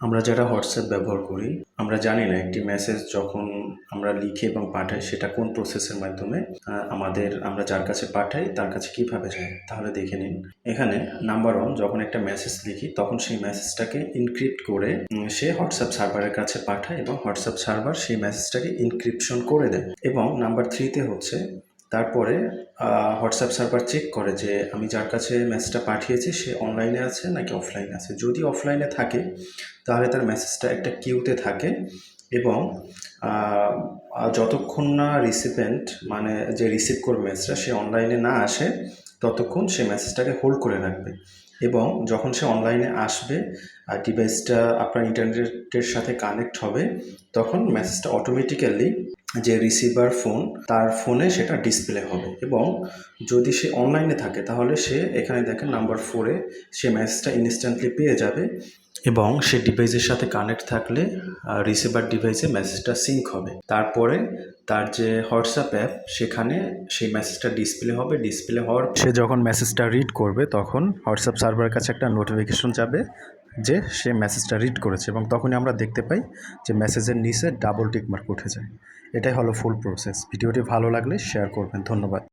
আমরা যারা হোয়াটসঅ্যাপ ব্যবহার করি, আমরা জানি না একটি মেসেজ যখন আমরা লিখি এবং পাঠাই সেটা কোন প্রসেসের মাধ্যমে আমরা যার কাছে পাঠাই তার কাছে কিভাবে যায়। তাহলে দেখে নিন। এখানে নাম্বার 1, যখন একটা মেসেজ লিখি তখন সেই মেসেজটাকে এনক্রিপ্ট করে সে হোয়াটসঅ্যাপ সার্ভারের কাছে পাঠায় এবং হোয়াটসঅ্যাপ সার্ভার সেই মেসেজটাকে এনক্রিপশন করে দেয়। এবং নাম্বার 3তে হচ্ছে তারপরে হোয়াটসঅ্যাপ সার্ভার চেক করে যে আমি যার কাছে মেসেজটা পাঠিয়েছি সে অনলাইনে আছে নাকি অফলাইনে আছে। যদি অফলাইনে থাকে তাহলে তার মেসেজটা একটা কিউতে থাকে এবং যতক্ষণ না রিসিপেন্ট মানে যে রিসিভ করবে মেসেজটা সে অনলাইনে না আসে ততক্ষণ সে মেসেজটাকে হোল্ড করে রাখবে। এবং যখন সে অনলাইনে আসবে আর ডিভাইসটা আপনার ইন্টারনেটের সাথে কানেক্ট হবে তখন মেসেজটা অটোমেটিক্যালি যে রিসিভার ফোন তার ফোনে সেটা ডিসপ্লে হবে। এবং যদি সে অনলাইনে থাকে তাহলে সে এখানে দেখেন নাম্বার 4-এ সে মেসেজটা ইনস্ট্যান্টলি পেয়ে যাবে এবং সে ডিভাইসের সাথে কানেক্ট থাকলে রিসিভার ডিভাইসে মেসেজটা সিঙ্ক হবে। তারপরে তার যে হোয়াটসঅ্যাপ অ্যাপ সেখানে সেই মেসেজটা ডিসপ্লে হবে। ডিসপ্লে হওয়ার সে যখন মেসেজটা রিড করবে তখন হোয়াটসঅ্যাপ সার্ভারের কাছে একটা নোটিফিকেশন যাবে যে সে মেসেজটা রিড করেছে এবং তখনই আমরা দেখতে পাই যে মেসেজের নিচে ডাবল টিক মার্ক উঠে যায়। এটাই হলো ফুল প্রসেস। ভিডিওটি ভালো লাগলে শেয়ার করবেন। ধন্যবাদ।